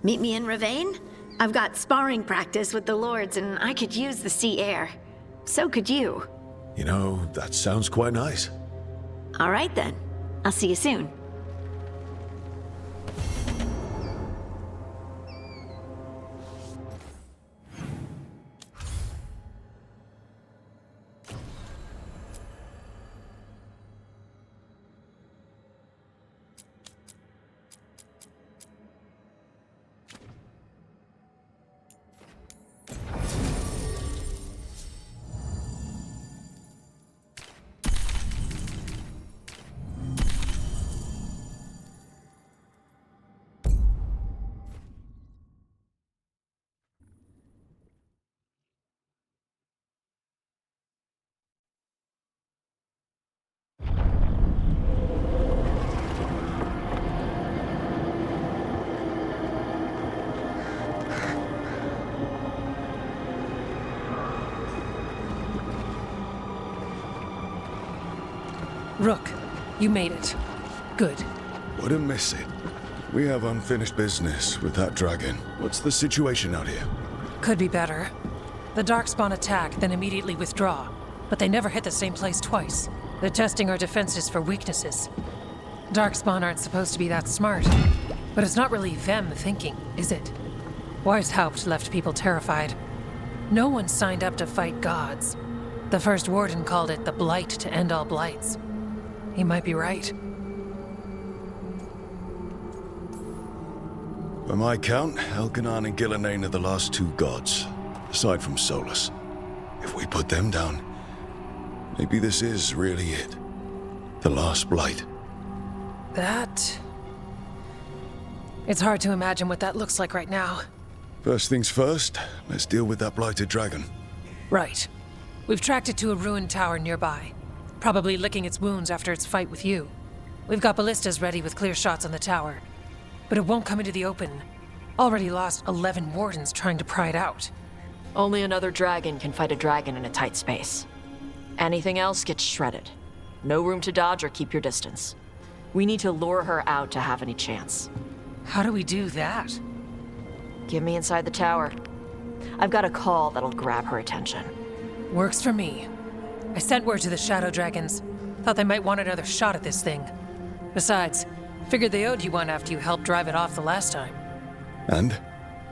Meet me in Ravane? I've got sparring practice with the lords and I could use the sea air. So could you. You know, that sounds quite nice. All right then. I'll see you soon. Rook, you made it. Good. Wouldn't miss it. We have unfinished business with that dragon. What's the situation out here? Could be better. The Darkspawn attack, then immediately withdraw. But they never hit the same place twice. They're testing our defenses for weaknesses. Darkspawn aren't supposed to be that smart. But it's not really them thinking, is it? Weishaupt left people terrified. No one signed up to fight gods. The first warden called it the Blight to end all blights. He might be right. By my count, Elgar'nan and Ghilan'nain are the last two gods, aside from Solas. If we put them down, maybe this is really it. The last Blight. That... It's hard to imagine what that looks like right now. First things first, let's deal with that blighted dragon. Right. We've tracked it to a ruined tower nearby. Probably licking its wounds after its fight with you. We've got ballistas ready with clear shots on the tower. But it won't come into the open. Already lost 11 wardens trying to pry it out. Only another dragon can fight a dragon in a tight space. Anything else gets shredded. No room to dodge or keep your distance. We need to lure her out to have any chance. How do we do that? Get me inside the tower. I've got a call that'll grab her attention. Works for me. I sent word to the Shadow Dragons. Thought they might want another shot at this thing. Besides, figured they owed you one after you helped drive it off the last time. And?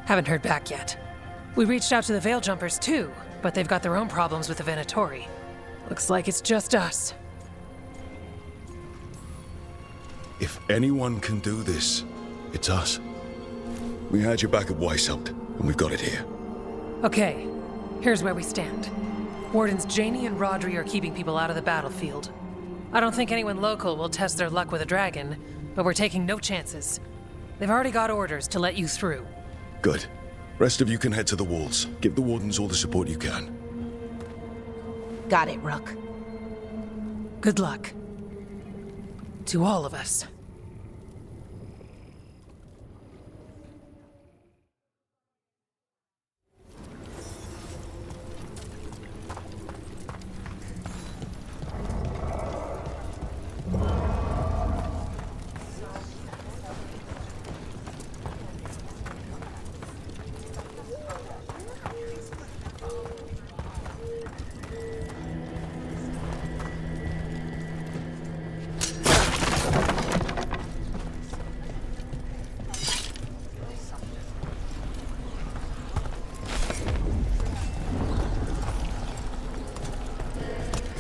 Haven't heard back yet. We reached out to the Veil Jumpers too, but they've got their own problems with the Venatori. Looks like it's just us. If anyone can do this, it's us. We had your back at Weishaupt, and we've got it here. Okay, here's where we stand. Wardens Janie and Rodri are keeping people out of the battlefield. I don't think anyone local will test their luck with a dragon, but we're taking no chances. They've already got orders to let you through. Good. Rest of you can head to the walls. Give the wardens all the support you can. Got it, Rook. Good luck. To all of us.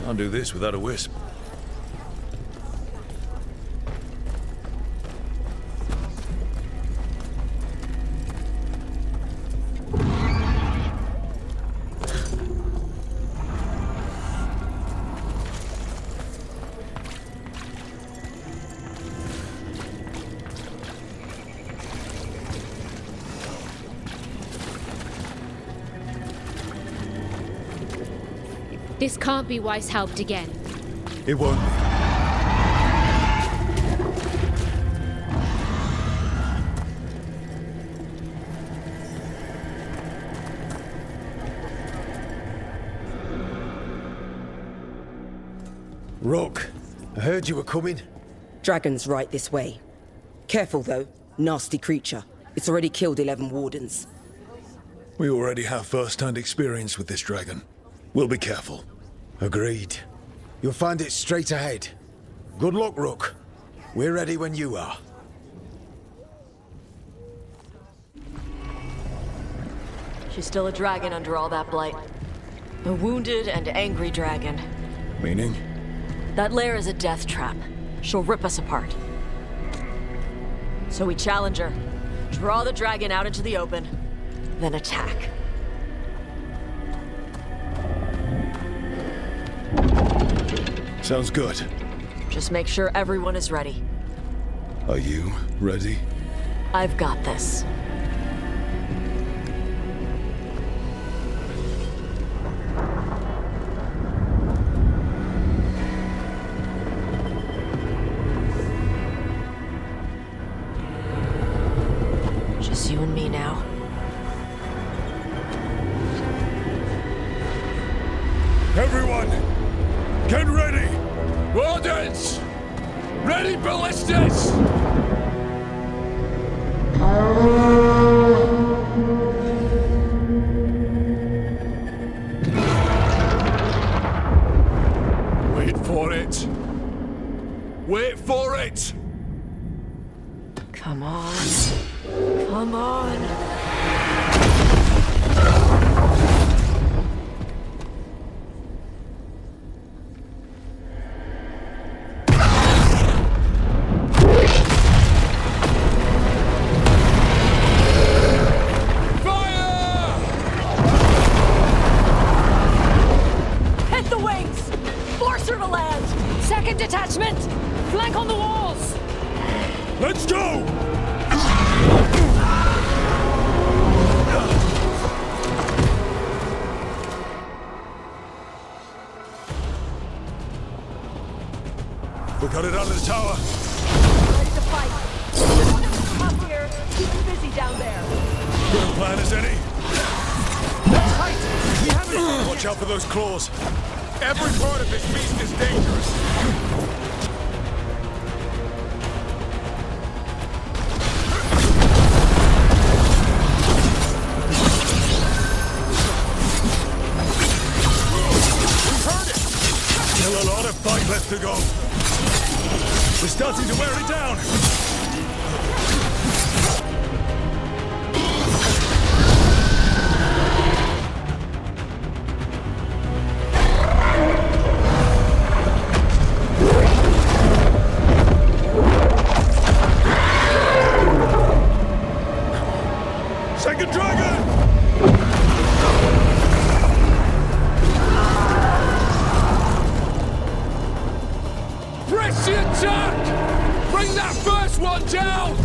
Can't do this without a wisp. This can't be Weishaupt again. It won't be. Rook, I heard you were coming. Dragon's right this way. Careful though, nasty creature. It's already killed 11 wardens. We already have first-hand experience with this dragon. We'll be careful. Agreed. You'll find it straight ahead. Good luck, Rook. We're ready when you are. She's still a dragon under all that blight. A wounded and angry dragon. Meaning? That lair is a death trap. She'll rip us apart. So we challenge her, draw the dragon out into the open, then attack. Sounds good. Just make sure everyone is ready. Are you ready? I've got this. Just you and me now. Everyone, get ready! Wardens! Ready ballistas! Wait for it! Wait for it! Come on. Come on. Hit the wings! Force her to land! Second detachment! Flank on the walls! Let's go! We got it out of the tower. Ready to fight! Up here! Keep them busy down there! Good a plan as any. Tight! We haven't... Watch out for those claws. Every part of this beast is dangerous. Still a lot of fight left to go. We're starting to wear it down. Second dragon! Press the attack! Bring that first one down!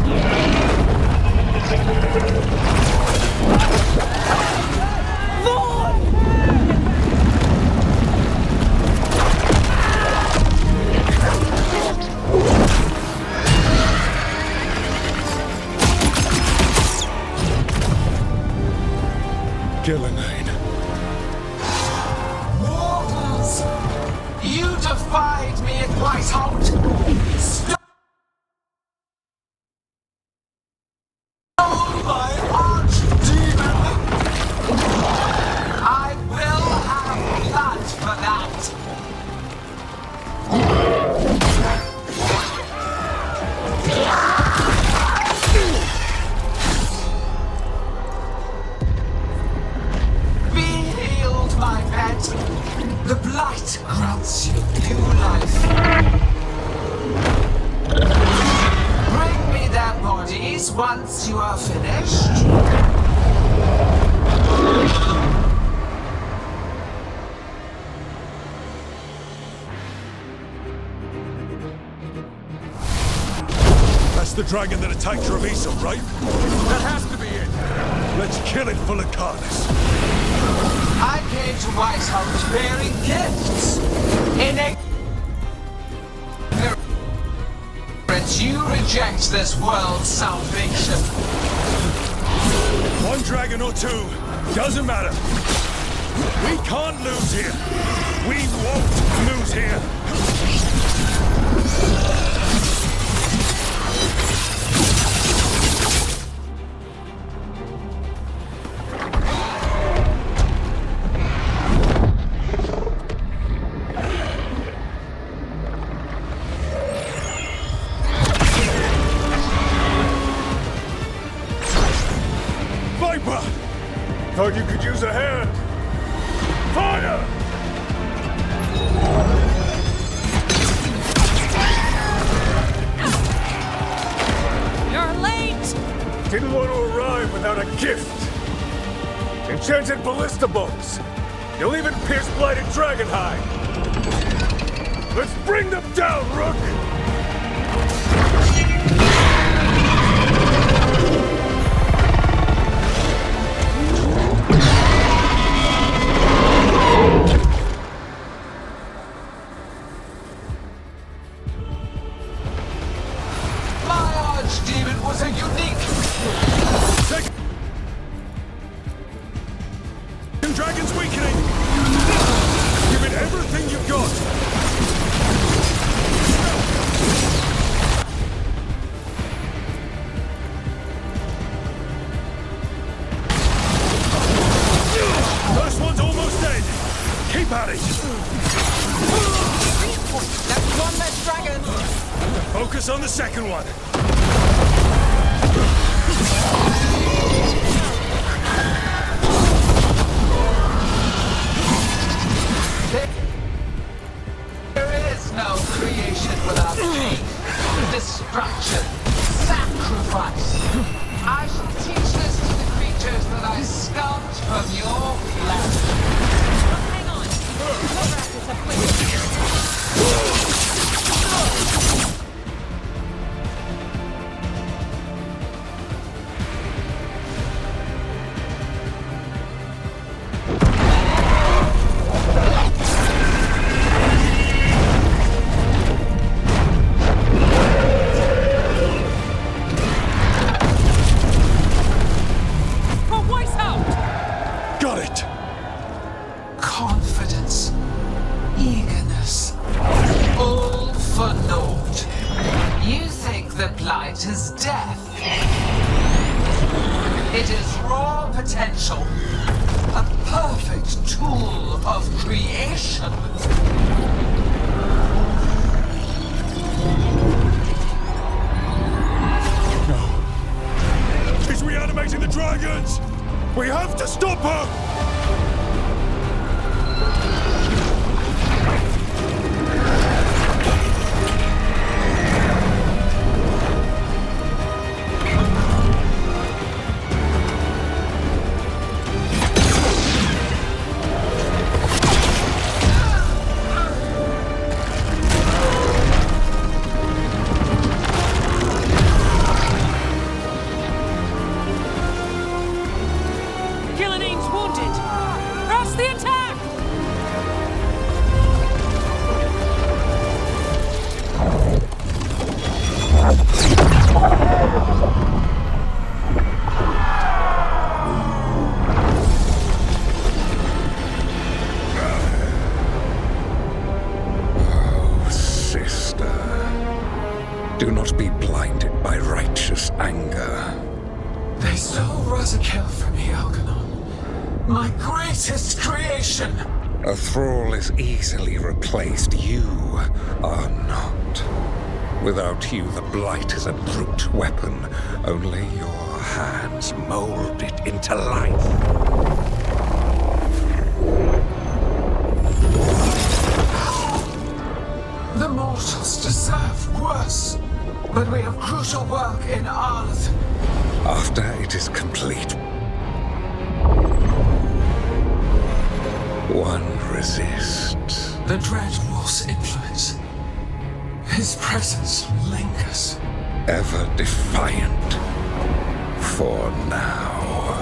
Ghilan'nain. Mortals! You defied me at Whitehout! Stole my archdemon! I will have blood for that! Be healed, my pet! The Blight grants you new life. Bring me their bodies once you are finished. That's the dragon that attacked Treviso, right? That has to be it! Let's kill it full of carnage. I came to Whitehouse bearing gifts. In ignorance, you reject this world's salvation. One dragon or two, doesn't matter. We can't lose here. We won't lose here. Thought you could use a hand. Fire! You're late! Didn't want to arrive without a gift. Enchanted ballista bolts. You'll even pierce Blight and dragonhide. Let's bring them down, Rook! My archdemon was a unique... Dragon's weakening! Give it everything you've got! First one's almost dead! Keep at it! That's one less dragon! Focus on the second one! There is no creation without pain, destruction, sacrifice. I shall teach this to the creatures that I sculpt from your flesh. Hang on! Korak is afflicted. Got it! Confidence, eagerness, all for naught. You think the Blight is death. It is raw potential, a perfect tool of creation. She's reanimating the dragons! We have to stop her! Ghilan'nain's wounded! Press the attack! Oh, sister. Do not be blinded by righteous anger. They stole Zkyhowl from me, Elgar'nan. My greatest creation! A thrall is easily replaced. You are not. Without you, the Blight is a brute weapon. Only your hands mold it into life. The mortals deserve worse. But we have crucial work in Arth. After it is complete, one resists. The Dread Wolf's influence. His presence lingers. Ever defiant. For now.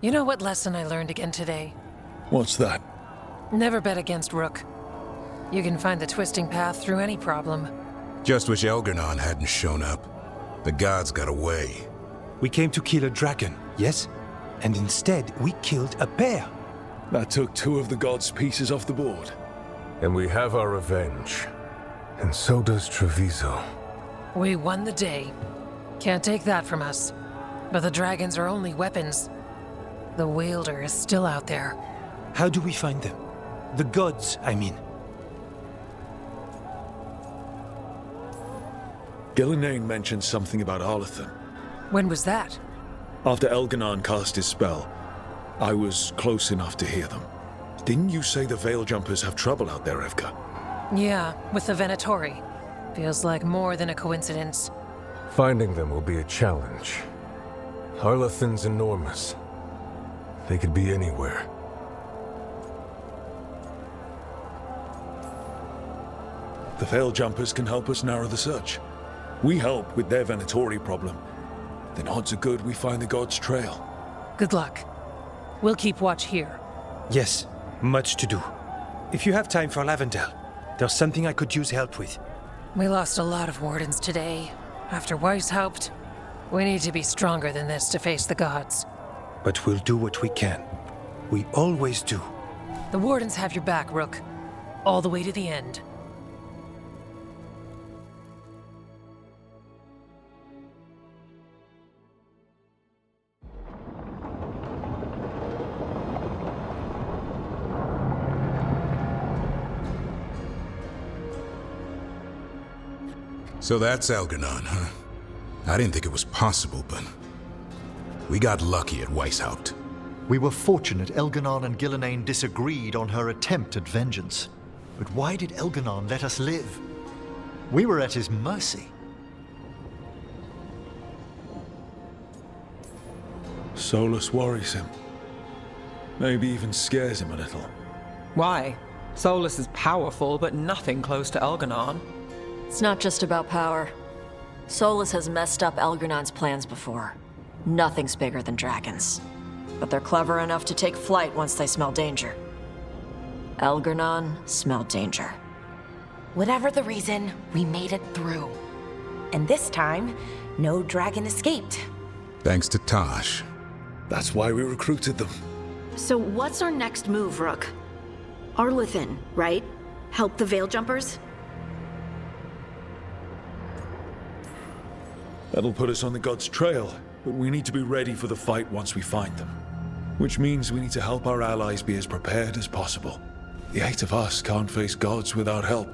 You know what lesson I learned again today? What's that? Never bet against Rook. You can find the twisting path through any problem. Just wish Elgar'nan hadn't shown up. The gods got away. We came to kill a dragon, yes? And instead, we killed a bear. That took 2 of the gods' pieces off the board. And we have our revenge. And so does Treviso. We won the day. Can't take that from us. But the dragons are only weapons. The wielder is still out there. How do we find them? The gods, I mean. Ghilan'nain mentioned something about Arlathan. When was that? After Elgar'nan cast his spell, I was close enough to hear them. Didn't you say the Veil Jumpers have trouble out there, Evka? Yeah, with the Venatori. Feels like more than a coincidence. Finding them will be a challenge. Arlathan's enormous. They could be anywhere. The Veil Jumpers can help us narrow the search. We help with their Venatori problem. Then odds are good we find the God's trail. Good luck. We'll keep watch here. Yes, much to do. If you have time for Lavendel, there's something I could use help with. We lost a lot of wardens today. After Weishaupt, we need to be stronger than this to face the gods. But we'll do what we can. We always do. The wardens have your back, Rook. All the way to the end. So that's Elgar'nan, huh? I didn't think it was possible, but we got lucky at Weishaupt. We were fortunate Elgar'nan and Ghilan'nain disagreed on her attempt at vengeance. But why did Elgar'nan let us live? We were at his mercy. Solas worries him. Maybe even scares him a little. Why? Solas is powerful, but nothing close to Elgar'nan. It's not just about power. Solas has messed up Elgar'nan's plans before. Nothing's bigger than dragons. But they're clever enough to take flight once they smell danger. Elgar'nan smelled danger. Whatever the reason, we made it through. And this time, no dragon escaped. Thanks to Tosh. That's why we recruited them. So what's our next move, Rook? Arlathan, right? Help the Veil Jumpers? That'll put us on the God's trail, but we need to be ready for the fight once we find them. Which means we need to help our allies be as prepared as possible. The 8 of us can't face gods without help.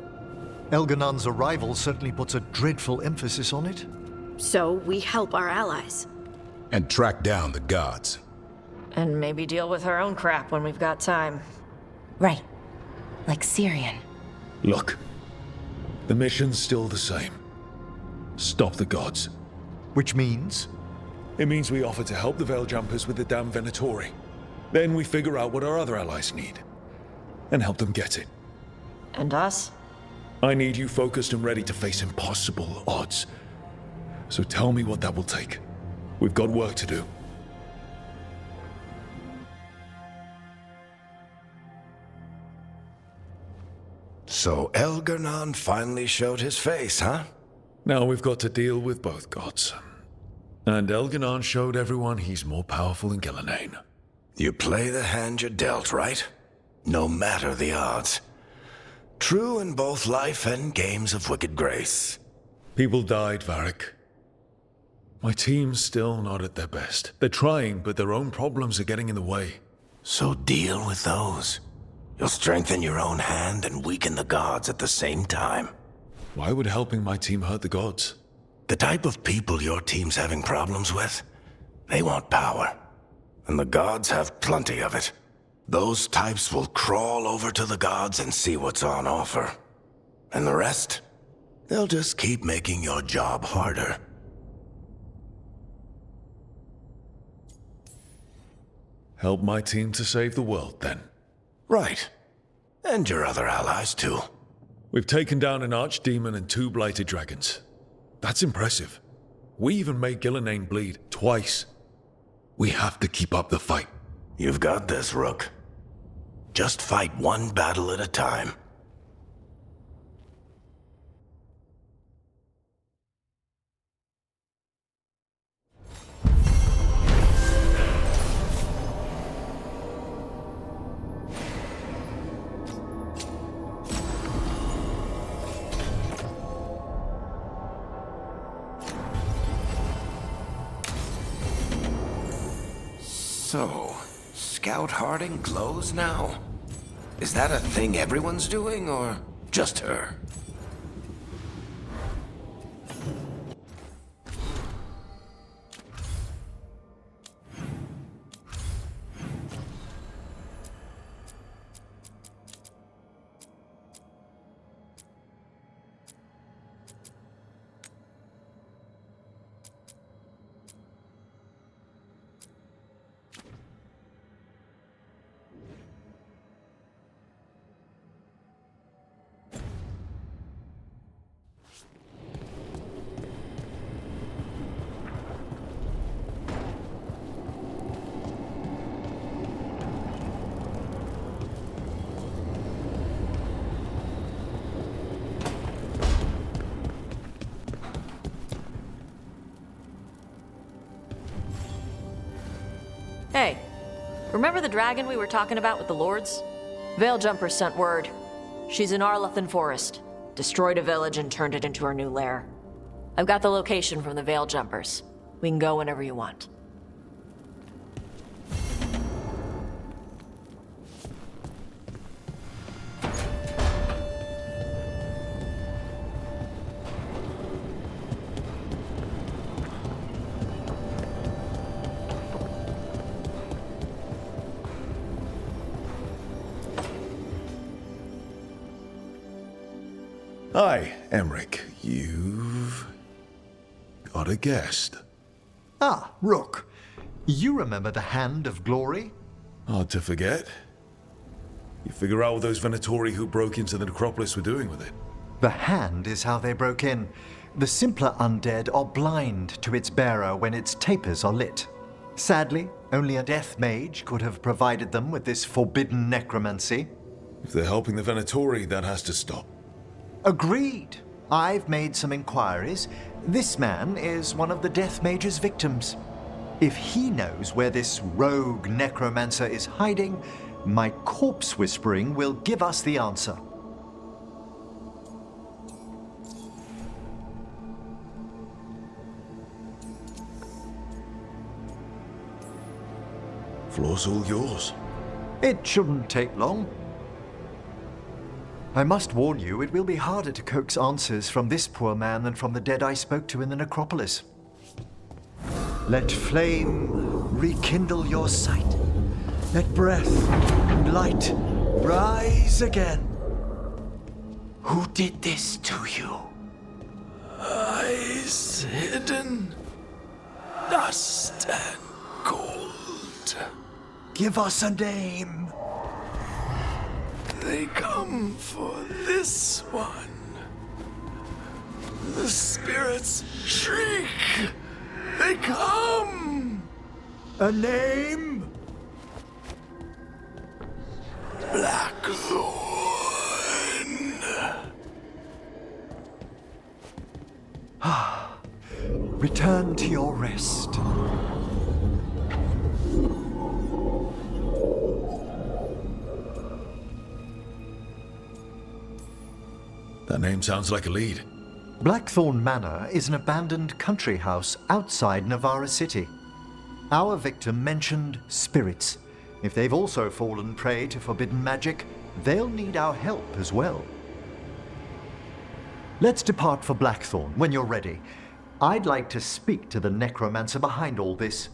Elgar'nan's arrival certainly puts a dreadful emphasis on it. So we help our allies. And track down the gods. And maybe deal with our own crap when we've got time. Right. Like Syrian. Look, the mission's still the same. Stop the gods. Which means? It means we offer to help the Veil Jumpers with the damn Venatori. Then we figure out what our other allies need. And help them get it. And us? I need you focused and ready to face impossible odds. So tell me what that will take. We've got work to do. So Elgar'nan finally showed his face, huh? Now we've got to deal with both gods. And Elgar'nan showed everyone he's more powerful than Ghilan'nain. You play the hand you're dealt, right? No matter the odds. True in both life and games of wicked grace. People died, Varric. My team's still not at their best. They're trying, but their own problems are getting in the way. So deal with those. You'll strengthen your own hand and weaken the gods at the same time. Why would helping my team hurt the gods? The type of people your team's having problems with, they want power. And the gods have plenty of it. Those types will crawl over to the gods and see what's on offer. And the rest, they'll just keep making your job harder. Help my team to save the world, then. Right. And your other allies, too. We've taken down an archdemon and 2 blighted dragons. That's impressive. We even made Ghilan'nain bleed twice. We have to keep up the fight. You've got this, Rook. Just fight one battle at a time. So, Scout Harding glows now? Is that a thing everyone's doing, or just her? Hey, remember the dragon we were talking about with the lords? Veiljumpers sent word. She's in Arlathan Forest. Destroyed a village and turned it into her new lair. I've got the location from the Veiljumpers. We can go whenever you want. Hi, Emmerich. You've got a guest. Ah, Rook. You remember the Hand of Glory? Hard to forget. You figure out what those Venatori who broke into the necropolis were doing with it? The Hand is how they broke in. The simpler undead are blind to its bearer when its tapers are lit. Sadly, only a death mage could have provided them with this forbidden necromancy. If they're helping the Venatori, that has to stop. Agreed. I've made some inquiries. This man is one of the Death Mage's victims. If he knows where this rogue necromancer is hiding, my corpse whispering will give us the answer. Floor's all yours. It shouldn't take long. I must warn you, it will be harder to coax answers from this poor man than from the dead I spoke to in the necropolis. Let flame rekindle your sight. Let breath and light rise again. Who did this to you? Eyes hidden, dust and gold. Give us a name. They come for this one. The spirits shriek. They come. A name? Blackthorn. Return to your rest. That name sounds like a lead. Blackthorn Manor is an abandoned country house outside Navarra City. Our victim mentioned spirits. If they've also fallen prey to forbidden magic, they'll need our help as well. Let's depart for Blackthorn when you're ready. I'd like to speak to the necromancer behind all this.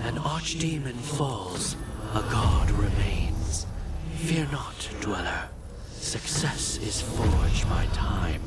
An archdemon falls, a god remains. Fear not, dweller. Success is forged by time.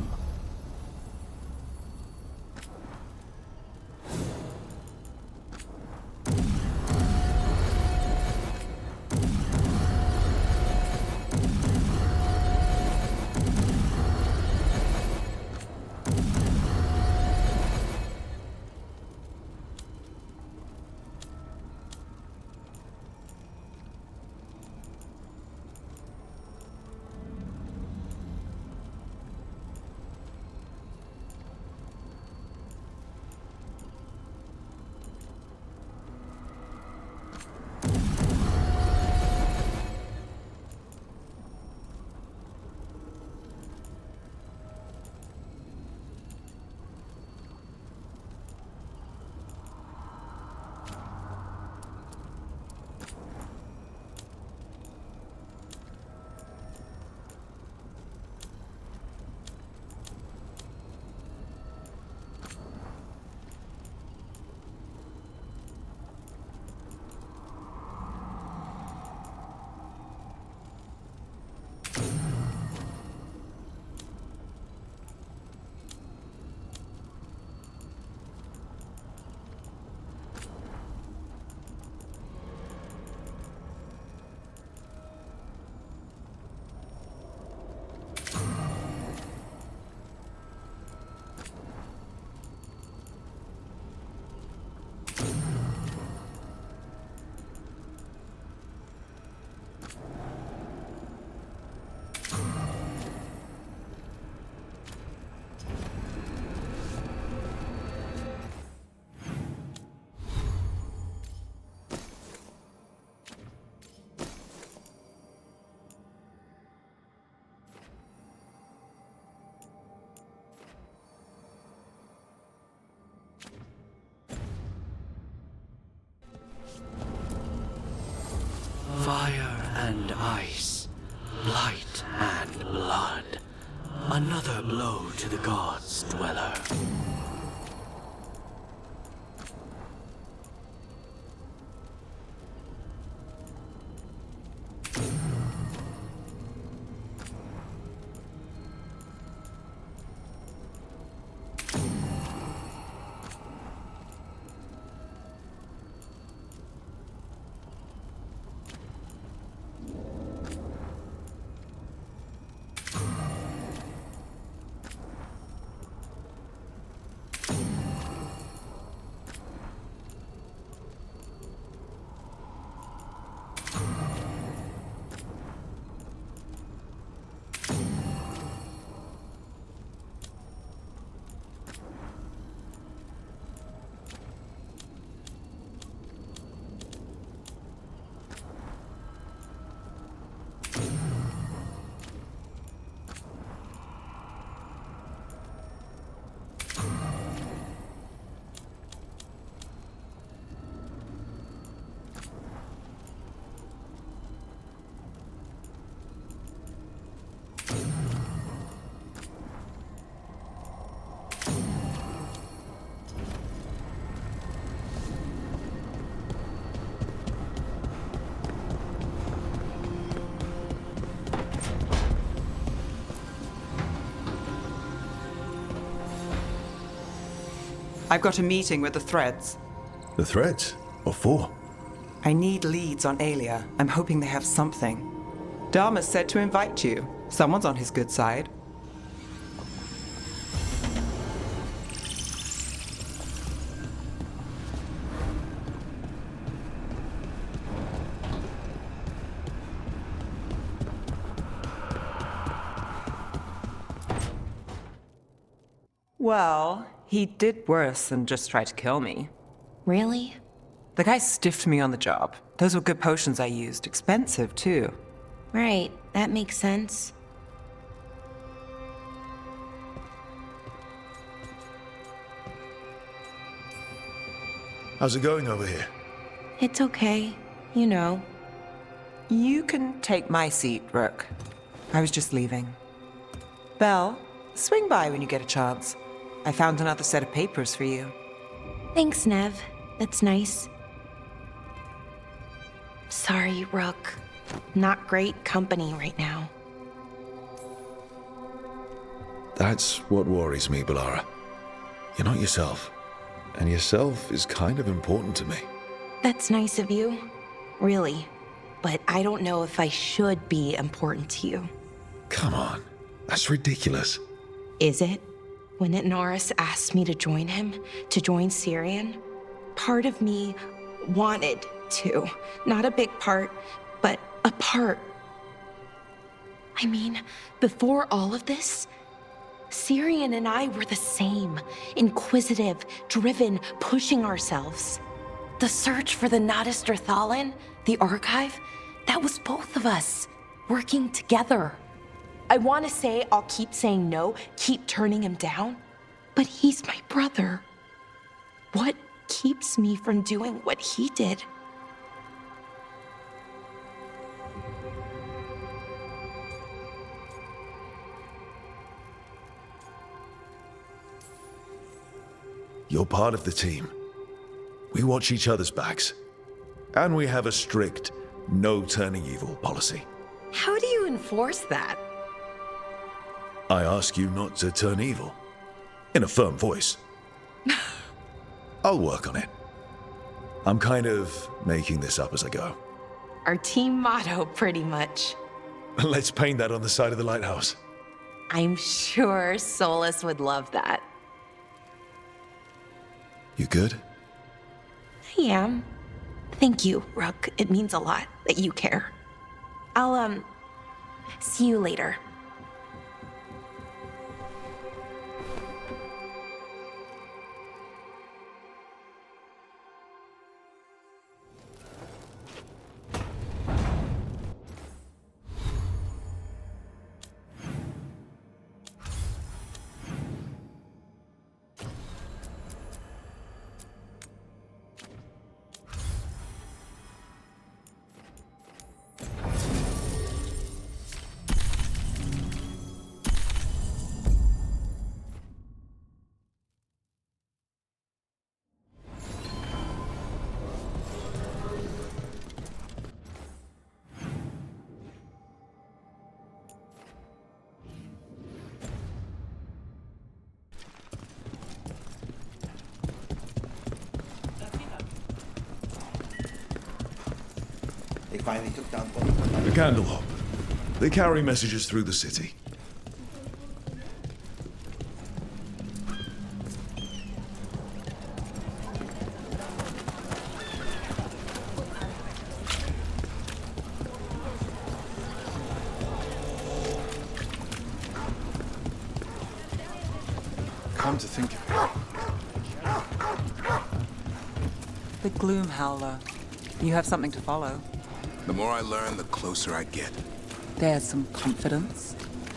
and ice, blight and blood. Another blow to the gods' dweller. I've got a meeting with the Threads. The Threads? What for? I need leads on Aelia. I'm hoping they have something. Dharma said to invite you. Someone's on his good side. Well, he did worse than just try to kill me. Really? The guy stiffed me on the job. Those were good potions I used. Expensive, too. Right, that makes sense. How's it going over here? It's okay. You know. You can take my seat, Rook. I was just leaving. Belle, swing by when you get a chance. I found another set of papers for you. Thanks, Nev. That's nice. Sorry, Rook. Not great company right now. That's what worries me, Bellara. You're not yourself. And yourself is kind of important to me. That's nice of you. Really. But I don't know if I should be important to you. Come on. That's ridiculous. Is it? When Norris asked me to join him, to join Syrian, part of me wanted to. Not a big part, but a part. I mean, before all of this, Syrian and I were the same. Inquisitive, driven, pushing ourselves. The search for the Natus Thalin, the archive, that was both of us, working together. I want to say I'll keep saying no, keep turning him down, but he's my brother. What keeps me from doing what he did? You're part of the team. We watch each other's backs. And we have a strict no turning evil policy. How do you enforce that? I ask you not to turn evil. In a firm voice. I'll work on it. I'm kind of making this up as I go. Our team motto, pretty much. Let's paint that on the side of the lighthouse. I'm sure Solas would love that. You good? I am. Thank you, Rook. It means a lot that you care. I'll, see you later. finally took down The Candlehop. They carry messages through the city. Come to think of it. The Gloom Howler. You have something to follow. The more I learn, the closer I get. There's some confidence.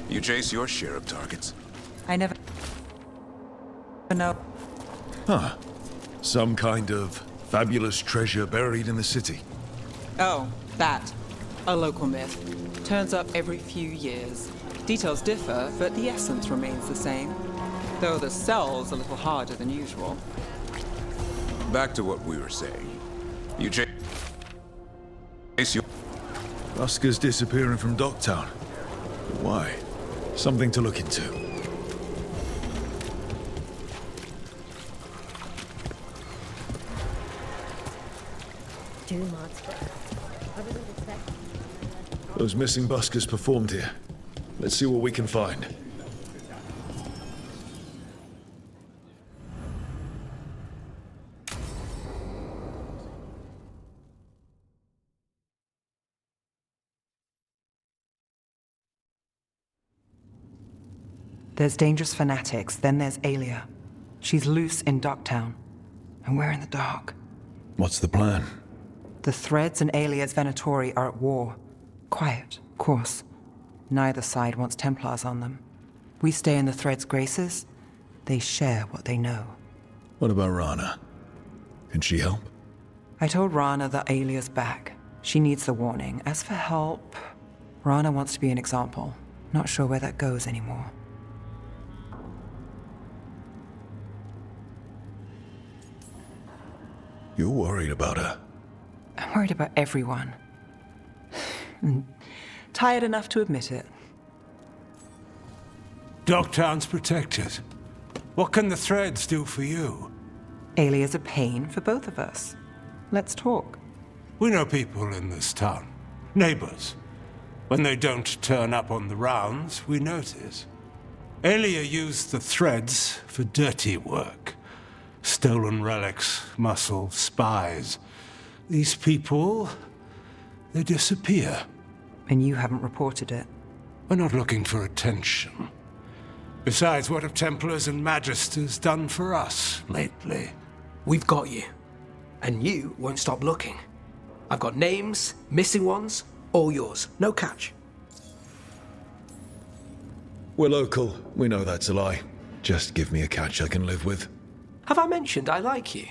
You chase your share of targets. I never know. Huh. Some kind of fabulous treasure buried in the city. Oh, that. A local myth. Turns up every few years. Details differ, but the essence remains the same. Though the sell's a little harder than usual. Back to what we were saying. You chase your... Busker's disappearing from Docktown. Why? Something to look into. Those missing buskers performed here. Let's see what we can find. There's dangerous fanatics, then there's Aelia. She's loose in Docktown, and we're in the dark. What's the plan? The Threads and Aelia's Venatori are at war. Quiet, of course. Neither side wants Templars on them. We stay in the Threads' graces. They share what they know. What about Rana? Can she help? I told Rana that Aelia's back. She needs the warning. As for help, Rana wants to be an example. Not sure where that goes anymore. You're worried about her. I'm worried about everyone. Tired enough to admit it. Docktown's protected. What can the Threads do for you? Aelia's a pain for both of us. Let's talk. We know people in this town. Neighbors. When they don't turn up on the rounds, we notice. Aelia used the Threads for dirty work. Stolen relics, muscle, spies. These people, they disappear. And you haven't reported it. We're not looking for attention. Besides, what have Templars and Magisters done for us lately? We've got you. And you won't stop looking. I've got names, missing ones, all yours. No catch. We're local. We know that's a lie. Just give me a catch I can live with. Have I mentioned I like you?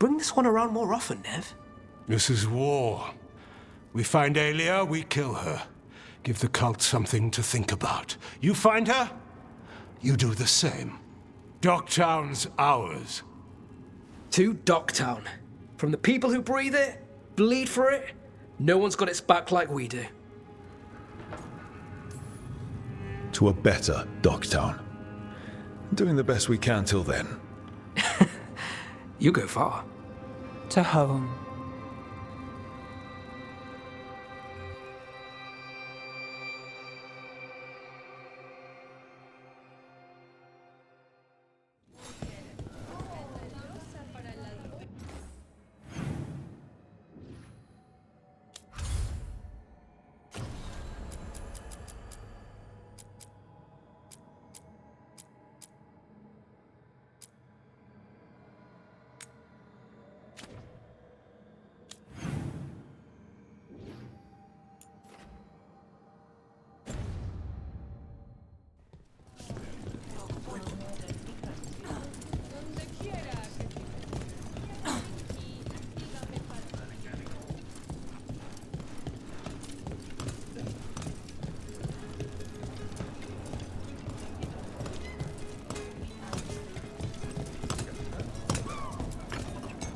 Bring this one around more often, Nev. This is war. We find Aelia, we kill her. Give the cult something to think about. You find her, you do the same. Docktown's ours. To Docktown. From the people who breathe it, bleed for it, no one's got its back like we do. To a better Docktown. Doing the best we can till then. You go far. To home.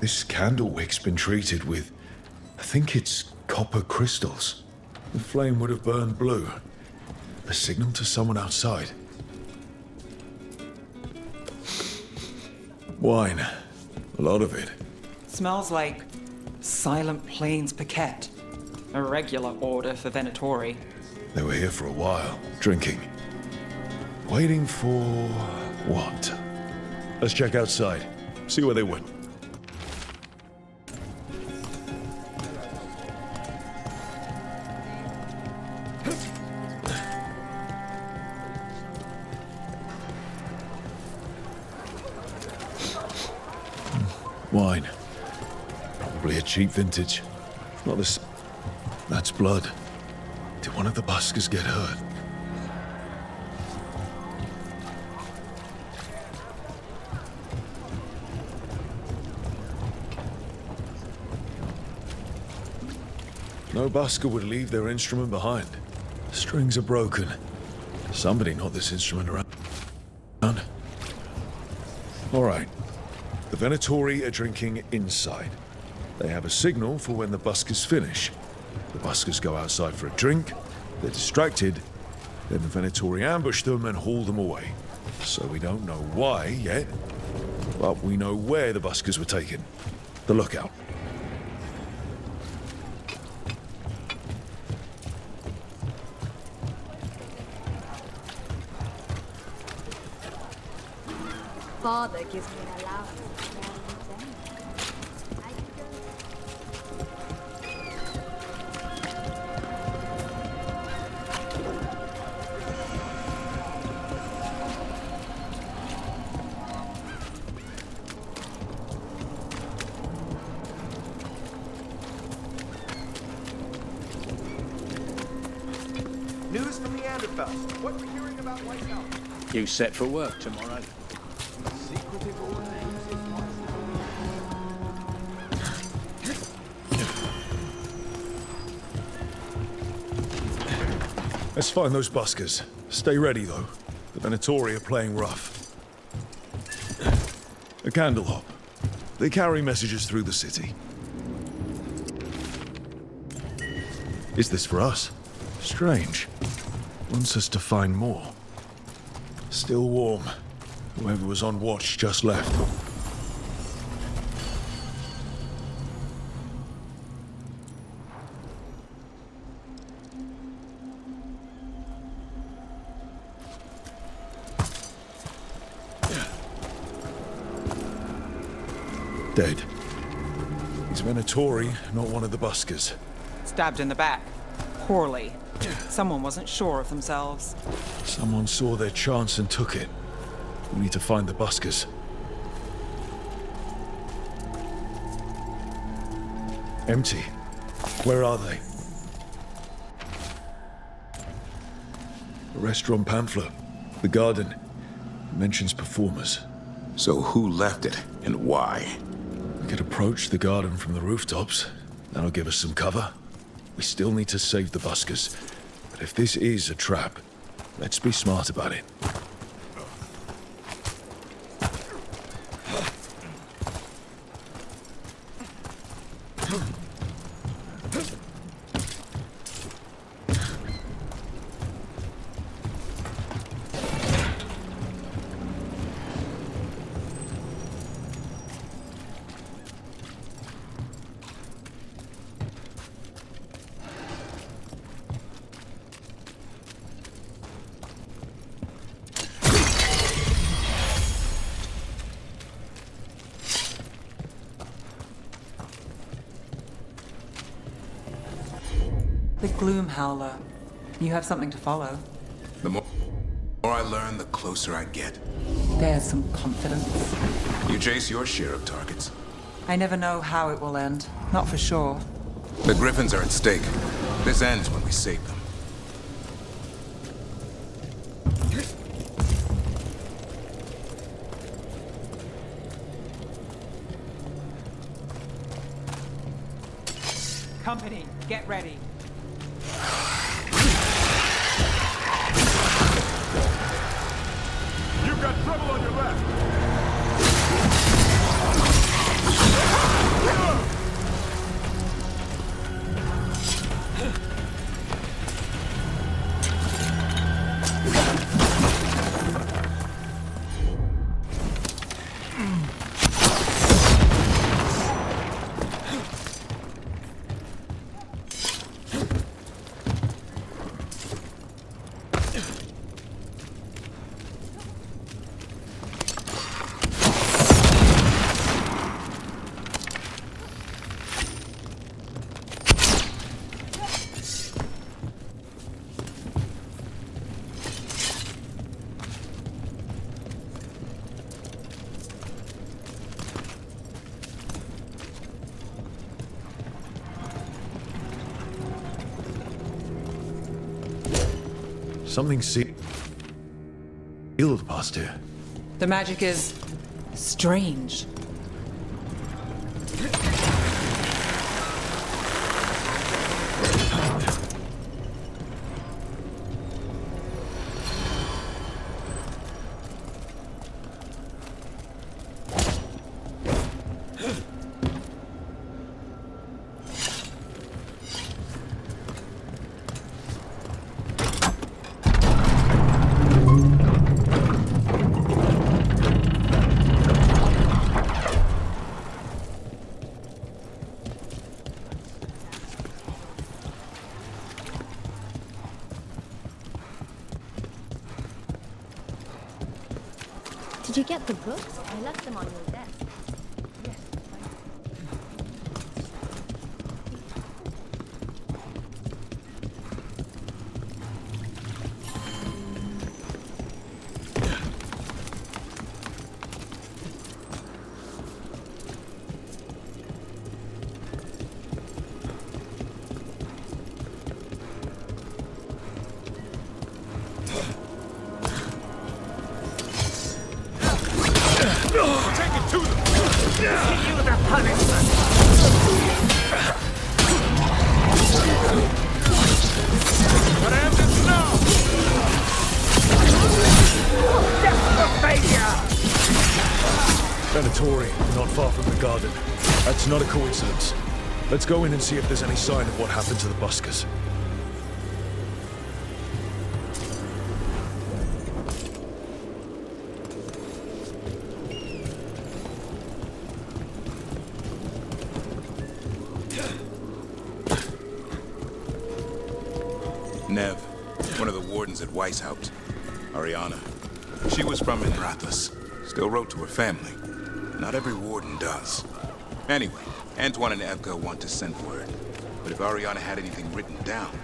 This candlewick's been treated with, I think it's copper crystals. The flame would have burned blue. A signal to someone outside. Wine. A lot of it. Smells like Silent Plains Paquette. A regular order for Venatori. They were here for a while, drinking. Waiting for... what? Let's check outside. See where they went. Wine. Probably a cheap vintage. Not this... That's blood. Did one of the buskers get hurt? No busker would leave their instrument behind. Strings are broken. Somebody knocked this instrument around. All right. The Venatori are drinking inside. They have a signal for when the buskers finish. The buskers go outside for a drink, they're distracted, then the Venatori ambush them and haul them away. So we don't know why yet, but we know where the buskers were taken. The lookout. Father gives me an allowance. News from Neanderthal. What we're hearing about White House. You set for work tomorrow? Let's find those buskers. Stay ready, though. The Venatori are playing rough. A candle hop. They carry messages through the city. Is this for us? Strange. Wants us to find more. Still warm. Whoever was on watch just left. Dead. He's Venatori, not one of the buskers. Stabbed in the back. Poorly. Someone wasn't sure of themselves. Someone saw their chance and took it. We need to find the buskers. Empty. Where are they? A restaurant pamphlet. The garden. Mentions performers. So who left it, and why? We could approach the garden from the rooftops. That'll give us some cover. We still need to save the buskers. But if this is a trap, let's be smart about it. The Gloom Howler. You have something to follow. The more I learn, the closer I get. There's some confidence. You chase your share of targets. I never know how it will end. Not for sure. The Griffins are at stake. This ends when we save them. Company, get ready. You've got trouble on your left. Something sealed past here. The magic is strange. Did you get the books? I left them on your desk. Not far from the garden. That's not a coincidence. Let's go in and see if there's any sign of what happened to the buskers. Nev, one of the wardens at Weishaupt. Ariana. She was from Minrathous. Still wrote to her family. Not every warden does. Anyway, Antoine and Evka want to send word. But if Ariana had anything written down...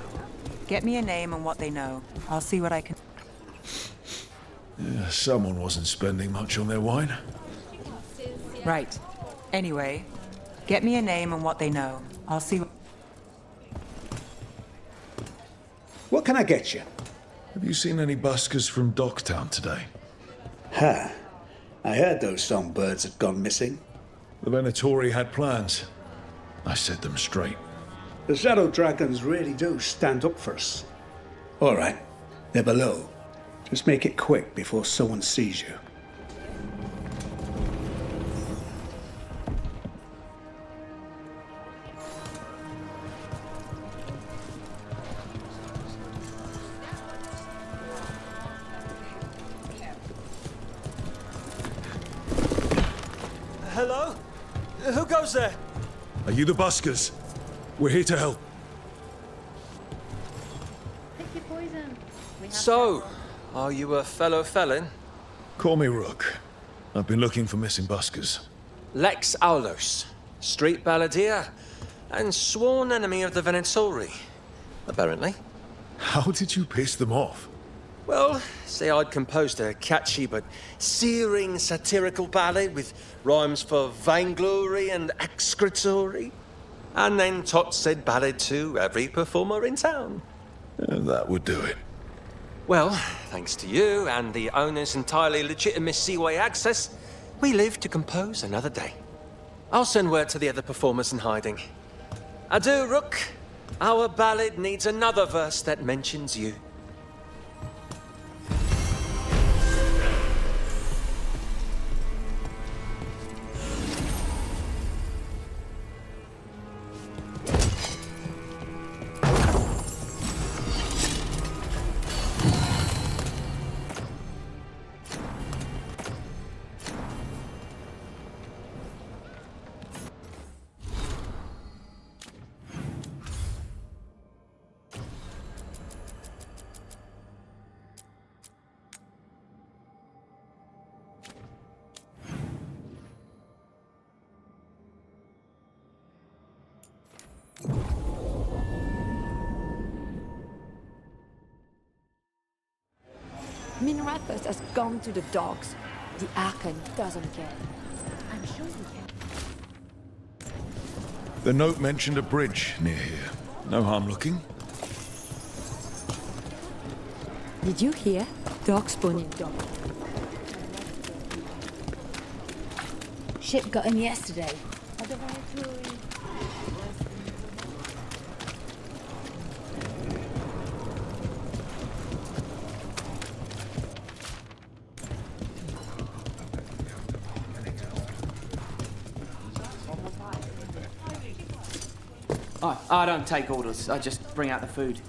Get me a name and what they know. I'll see what I can... Yeah, someone wasn't spending much on their wine. Right. Anyway, get me a name and what they know. I'll see what... What can I get you? Have you seen any buskers from Docktown today? Ha! I heard those songbirds had gone missing. The Venatori had plans. I set them straight. The Shadow Dragons really do stand up for us. All right, they're below. Just make it quick before someone sees you. Hello? Who goes there? Are you the buskers? We're here to help. Pick your poison. So, are you a fellow felon? Call me Rook. I've been looking for missing buskers. Lex Aulos, street balladeer, and sworn enemy of the Venatori, apparently. How did you piss them off? Well, say I'd composed a catchy but searing satirical ballad with rhymes for vainglory and excretory. And then Tot said ballad to every performer in town. That would do it. Well, thanks to you and the owner's entirely legitimate seaway access, we live to compose another day. I'll send word to the other performers in hiding. Adieu, Rook. Our ballad needs another verse that mentions you. Minrathous has gone to the dogs. The Archon doesn't care. I'm sure he can. The note mentioned a bridge near here. No harm looking. Did you hear? Darkspawn in dock. Ship got in yesterday. I don't take orders. I just bring out the food.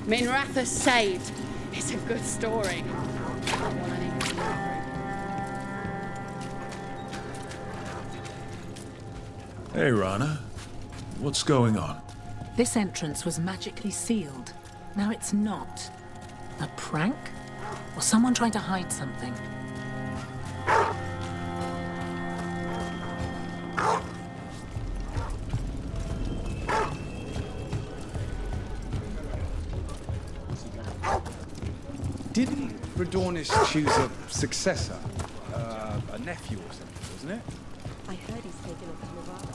Minrathous saved. It's a good story. Hey, Rana. What's going on? This entrance was magically sealed. Now it's not. A prank? Or someone trying to hide something? Didn't Radornis choose a successor? A nephew or something, wasn't it? I heard he's taken up Nevada.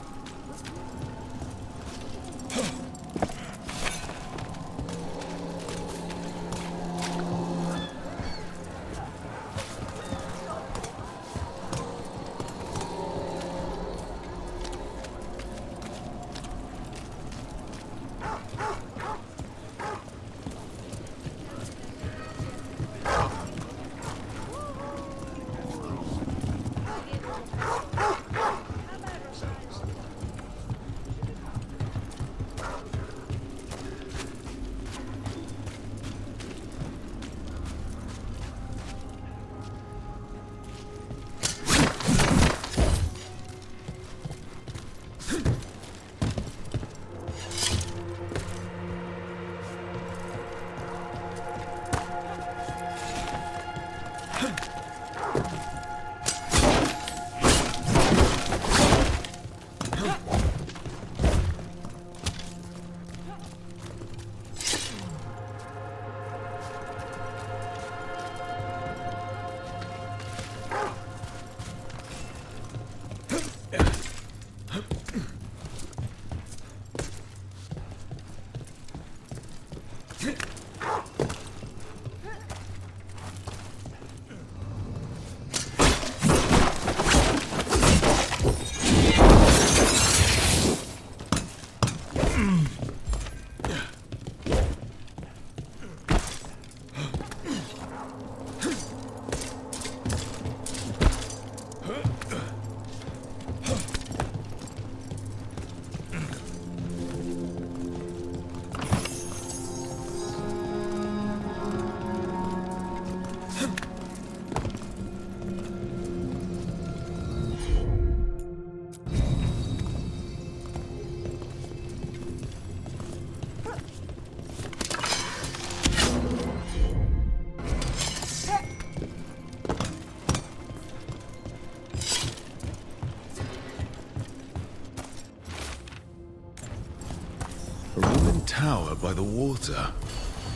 A ruined tower by the water.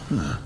Huh.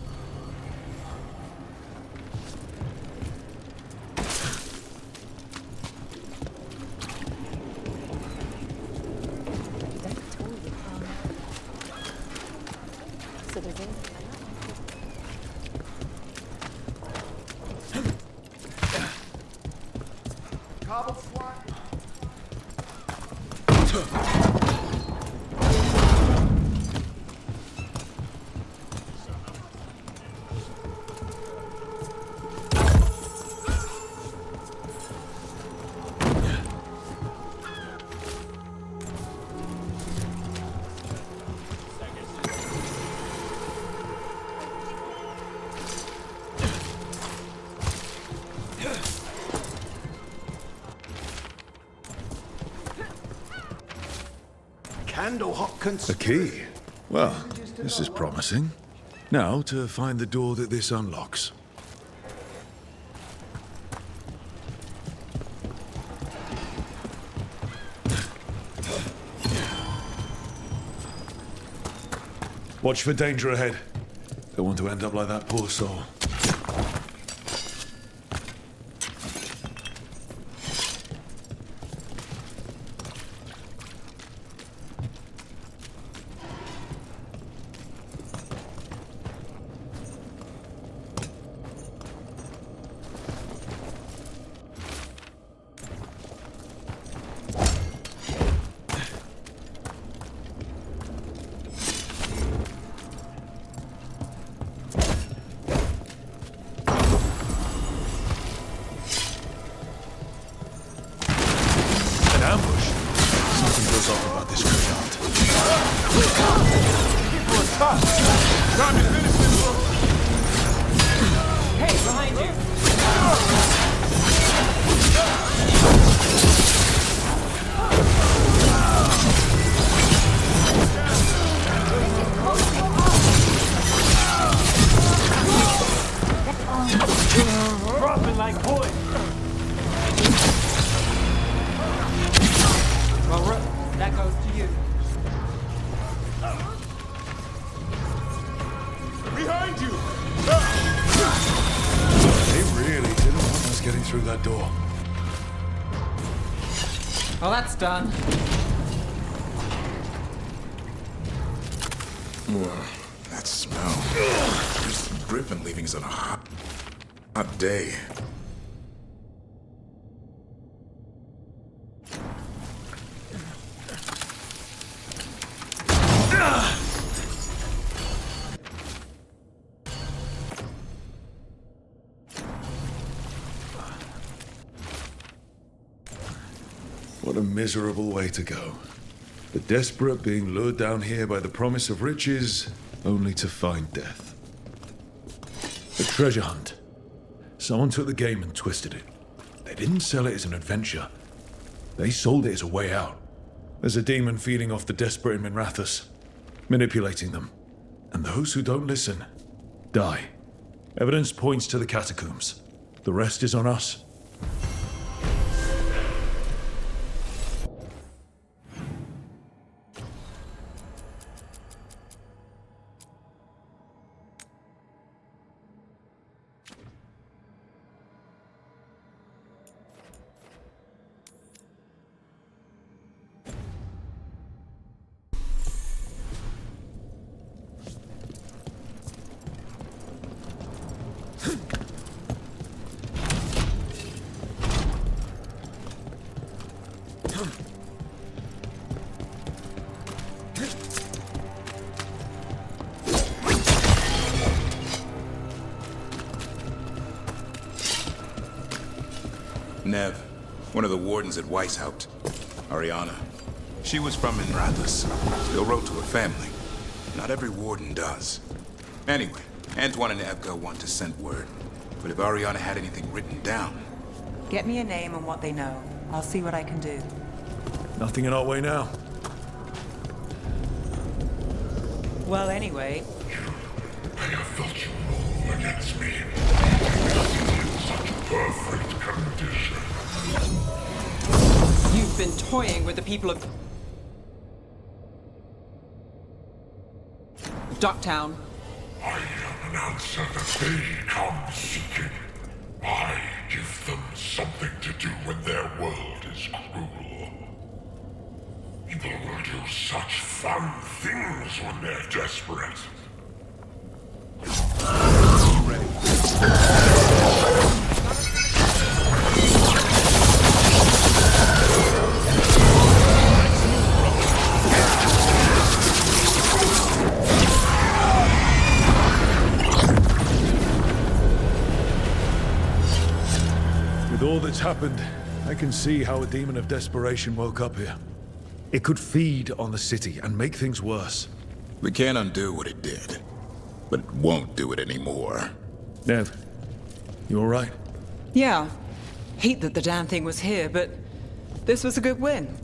A key. Well, this is promising. Now to find the door that this unlocks. Watch for danger ahead. Don't want to end up like that poor soul. Well, Rook, that goes to you. Behind you! They really didn't want us getting through that door. Well, that's done. That smell. There's griffin leavings on a hot day. What a miserable way to go. The desperate being lured down here by the promise of riches, only to find death. A treasure hunt. Someone took the game and twisted it. They didn't sell it as an adventure. They sold it as a way out. There's a demon feeding off the desperate in Minrathous, manipulating them. And those who don't listen, die. Evidence points to the catacombs. The rest is on us. Nev, one of the wardens at Weishaupt. Ariana. She was from Minrathous. Still wrote to her family. Not every warden does. Anyway, Antoine and Evka want to send word. But if Ariana had anything written down... Get me a name and what they know. I'll see what I can do. Nothing in our way now. Well, anyway... I have felt you roll against me. In such perfect condition. You've been toying with the people of Ducktown. I am an answer that they come seeking. I give them something to do when their world is cruel. People will do such fun things when they're desperate. With all that's happened, I can see how a demon of desperation woke up here. It could feed on the city and make things worse. We can't undo what it did, but it won't do it anymore. Nev, you all right? Yeah. Hate that the damn thing was here, but this was a good win.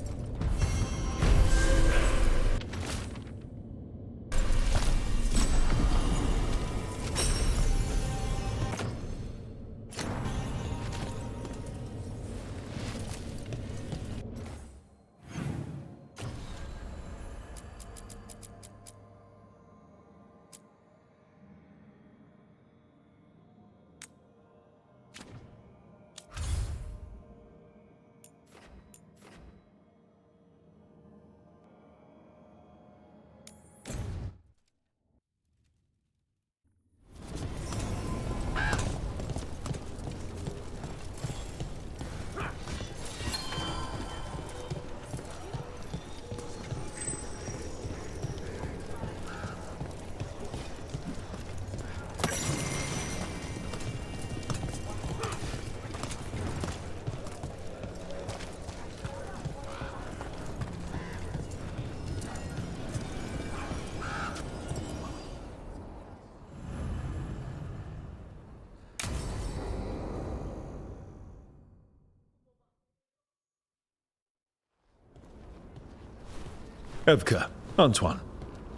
Evka, Antoine,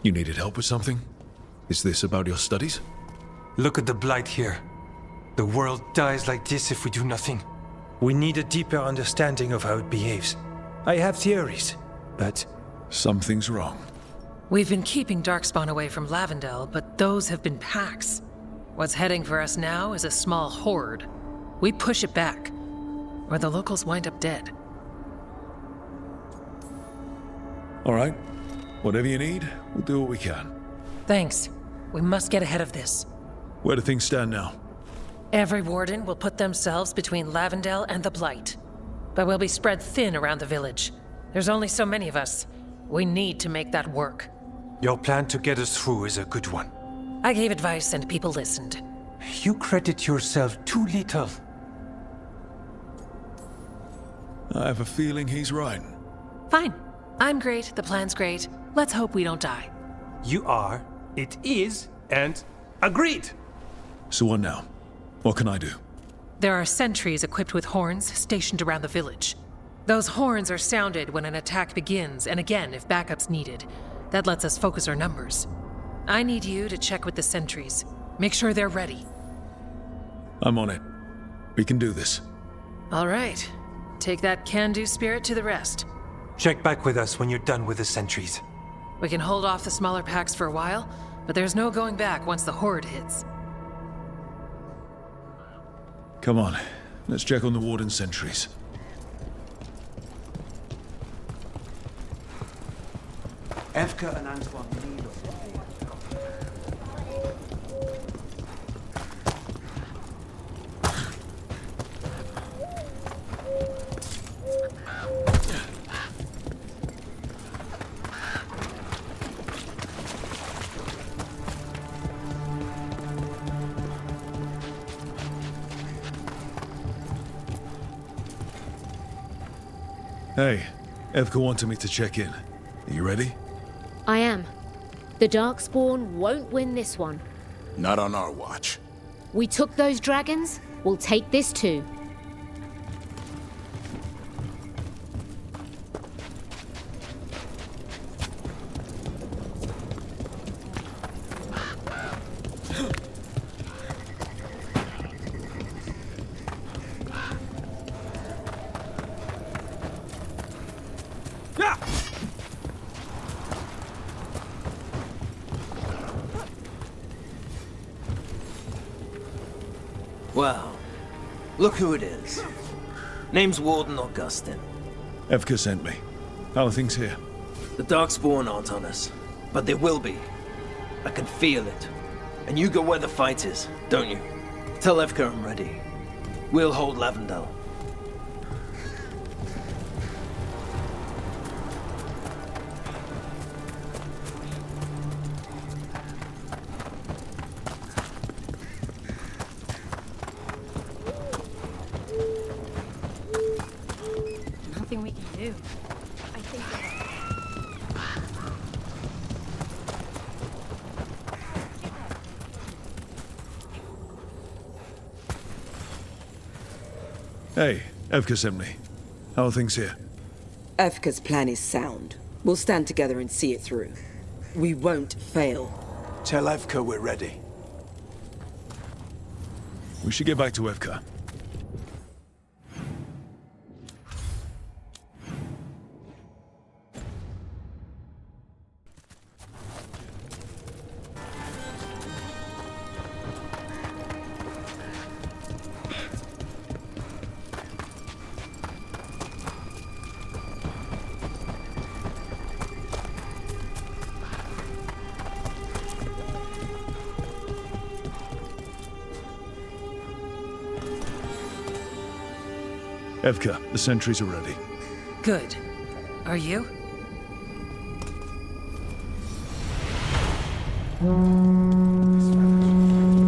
you needed help with something? Is this about your studies? Look at the Blight here. The world dies like this if we do nothing. We need a deeper understanding of how it behaves. I have theories, but... Something's wrong. We've been keeping Darkspawn away from Lavendel, but those have been packs. What's heading for us now is a small horde. We push it back, or the locals wind up dead. All right. Whatever you need, we'll do what we can. Thanks. We must get ahead of this. Where do things stand now? Every warden will put themselves between Lavendel and the Blight. But we'll be spread thin around the village. There's only so many of us. We need to make that work. Your plan to get us through is a good one. I gave advice and people listened. You credit yourself too little. I have a feeling he's right. Fine. I'm great, the plan's great. Let's hope we don't die. You are, it is, and agreed! So what now? What can I do? There are sentries equipped with horns stationed around the village. Those horns are sounded when an attack begins, and again if backup's needed. That lets us focus our numbers. I need you to check with the sentries. Make sure they're ready. I'm on it. We can do this. All right. Take that can-do spirit to the rest. Check back with us when you're done with the sentries. We can hold off the smaller packs for a while, but there's no going back once the horde hits. Come on. Let's check on the warden sentries. Evka and Antoine need us here. Hey, Evka wanted me to check in. Are you ready? I am. The Darkspawn won't win this one. Not on our watch. We took those dragons, we'll take this too. Wow. Look who it is. Name's Warden Augustin. Evka sent me. How are things here? The Darkspawn aren't on us, but they will be. I can feel it. And you go where the fight is, don't you? Tell Evka I'm ready. We'll hold Lavendel. Nothing we can do. I think Hey, Evka sent me. How are things here? Evka's plan is sound. We'll stand together and see it through. We won't fail. Tell Evka we're ready. We should get back to Evka. Evka, the sentries are ready. Good. Are you?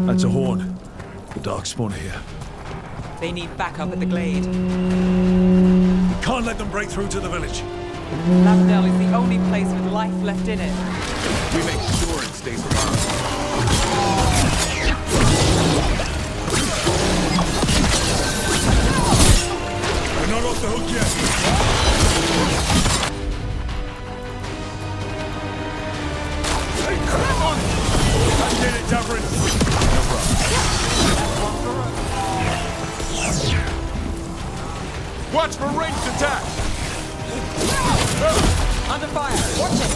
That's a horn. The Darkspawn are here. They need backup at the glade. We can't let them break through to the village. Lavendel is the only place with life left in it. We make sure it stays alive. We're not off the hook yet. Watch for ranged attack! Under fire! Watch it!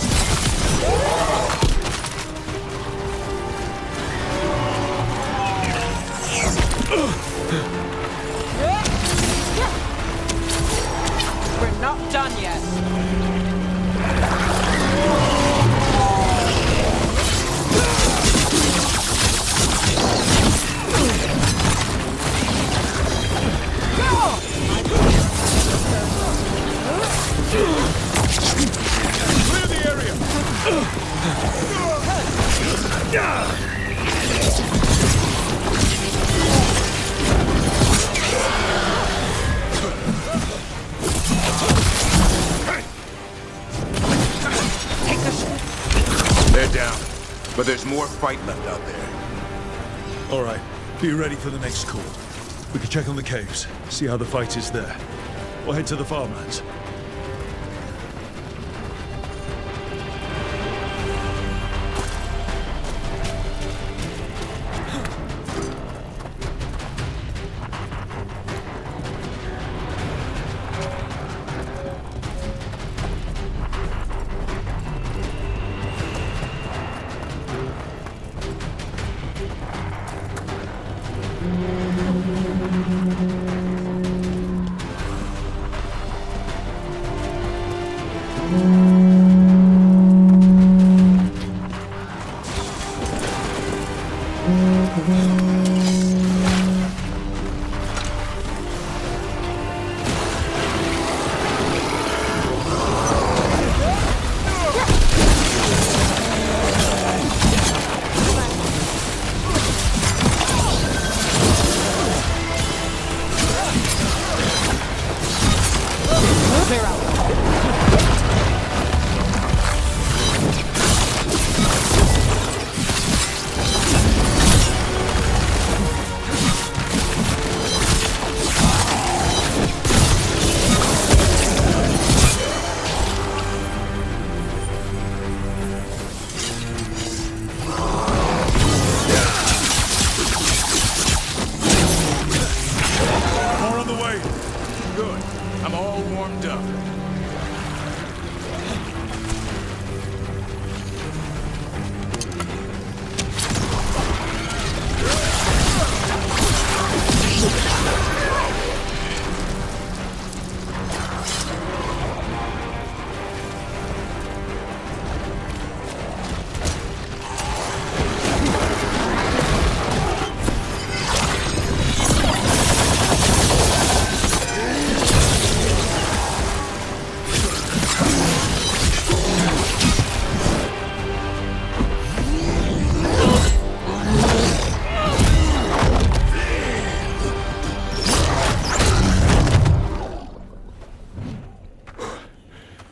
We're not done yet. Clear the area! They're down, but there's more fight left out there. All right, be ready for the next call. We can check on the caves, see how the fight is there. We'll head to the farmlands.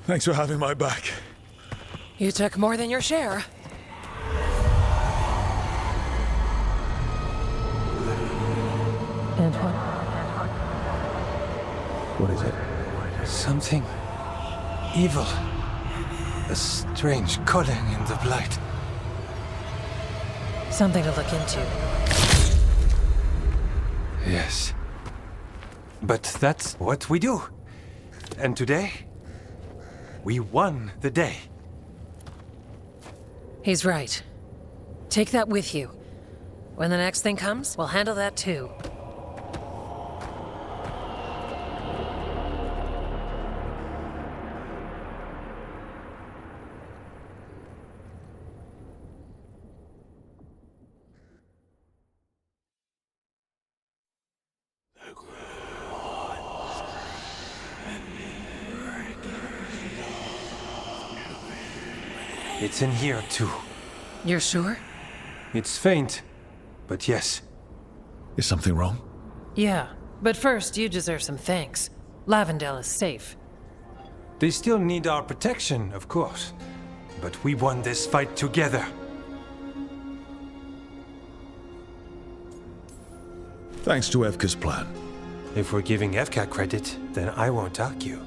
Thanks for having my back. You took more than your share. Antoine? What is it? Something evil. A strange calling in the Blight. Something to look into. Yes. But that's what we do. And today, we won the day. He's right. Take that with you. When the next thing comes, we'll handle that too. It's in here too. You're sure? It's faint, but yes. Is something wrong? Yeah, but first you deserve some thanks. Lavendale is safe. They still need our protection, of course. But we won this fight together. Thanks to Evka's plan. If we're giving Evka credit, then I won't argue.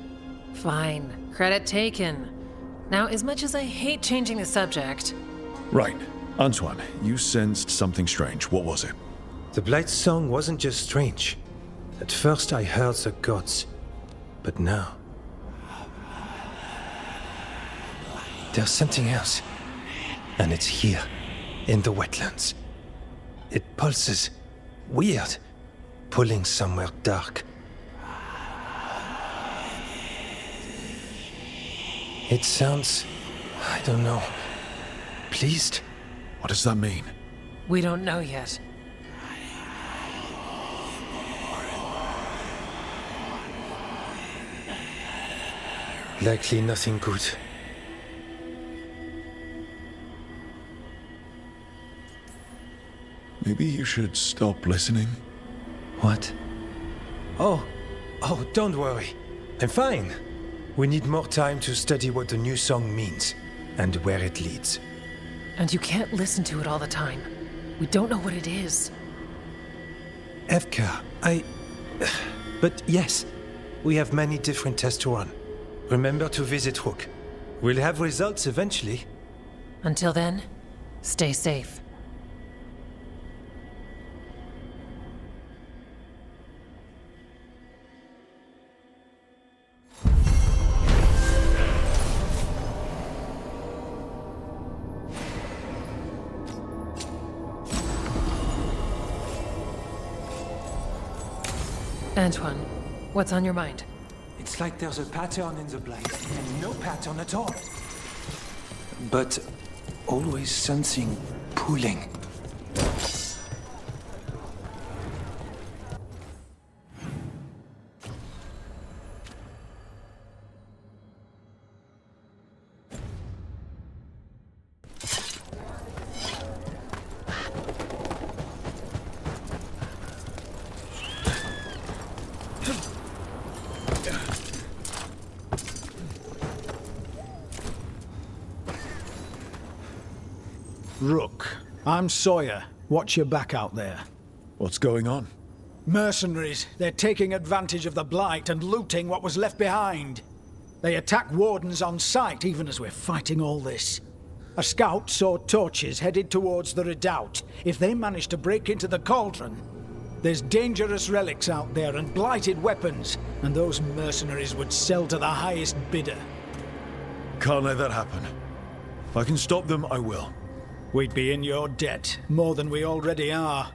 Fine. Credit taken. Now, as much as I hate changing the subject... Right. Antoine, you sensed something strange. What was it? The Blight's song wasn't just strange. At first I heard the gods. But now... there's something else. And it's here, in the wetlands. It pulses. Weird. Pulling somewhere dark. It sounds... I don't know. Pleased? What does that mean? We don't know yet. Likely nothing good. Maybe you should stop listening. What? Oh, don't worry. I'm fine. We need more time to study what the new song means, and where it leads. And you can't listen to it all the time. We don't know what it is. Evka, But yes, we have many different tests to run. Remember to visit Rook. We'll have results eventually. Until then, stay safe. Antoine, what's on your mind? It's like there's a pattern in the Blight, and no pattern at all. But always something pulling. Rook, I'm Sawyer. Watch your back out there. What's going on? Mercenaries. They're taking advantage of the Blight and looting what was left behind. They attack wardens on sight, even as we're fighting all this. A scout saw torches headed towards the redoubt. If they manage to break into the cauldron, there's dangerous relics out there and blighted weapons, and those mercenaries would sell to the highest bidder. Can't let that happen. If I can stop them, I will. We'd be in your debt, more than we already are.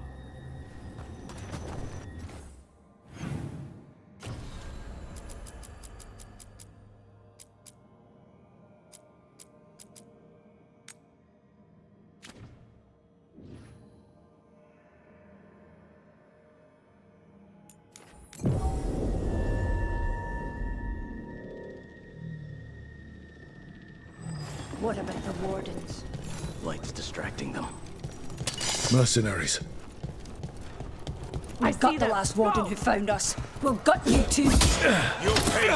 What about the wardens? Blight's distracting them. Mercenaries. We've got the last warden who found us. We'll gut you too. You'll pay.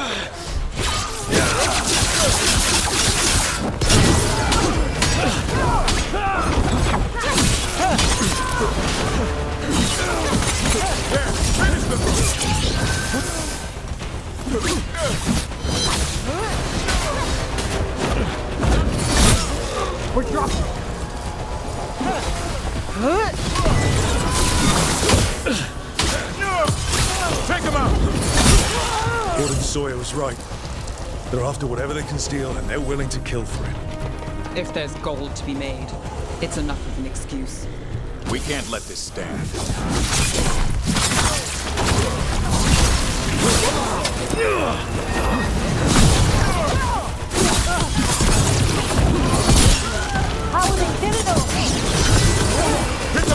There, finish We're dropping. Take him out! Warden Sawyer was right. They're after whatever they can steal, and they're willing to kill for it. If there's gold to be made, it's enough of an excuse. We can't let this stand. How will they kill it all? Let's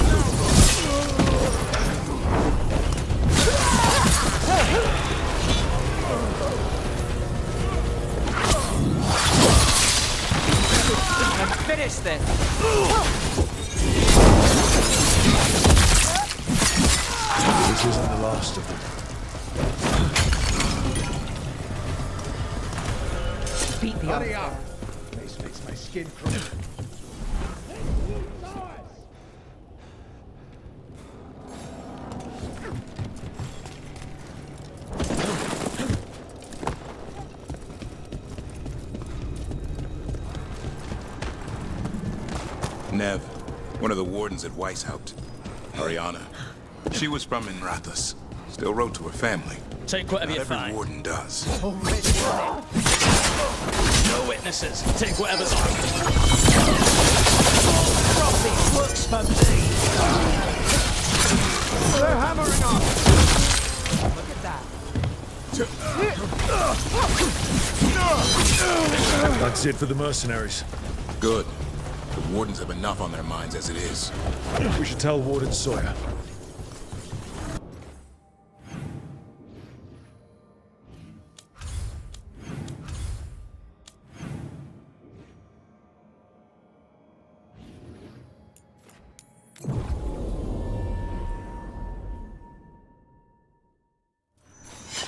finish this! This isn't the last of them. Beat the Hurry up! This makes my skin crawl. Nev, one of the wardens at Weishaupt. Ariana. She was from Rathas. Still wrote to her family. Take whatever you Not every find. warden does. Already on it. No witnesses. Take whatever's on. Profit works for me. They're hammering on! Look at that. That's it for the mercenaries. Good. The wardens have enough on their minds as it is. We should tell Warden Sawyer.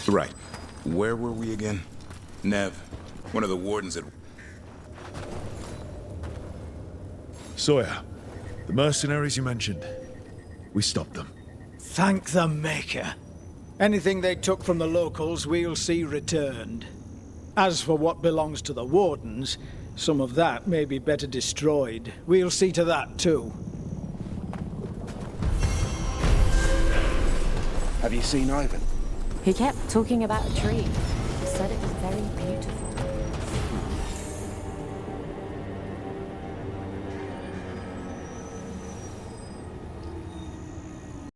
Right. Where were we again? Nev, one of the wardens at... Sawyer, the mercenaries you mentioned, we stopped them. Thank the Maker. Anything they took from the locals, we'll see returned. As for what belongs to the Wardens, some of that may be better destroyed. We'll see to that, too. Have you seen Ivan? He kept talking about a tree. He said it was very beautiful.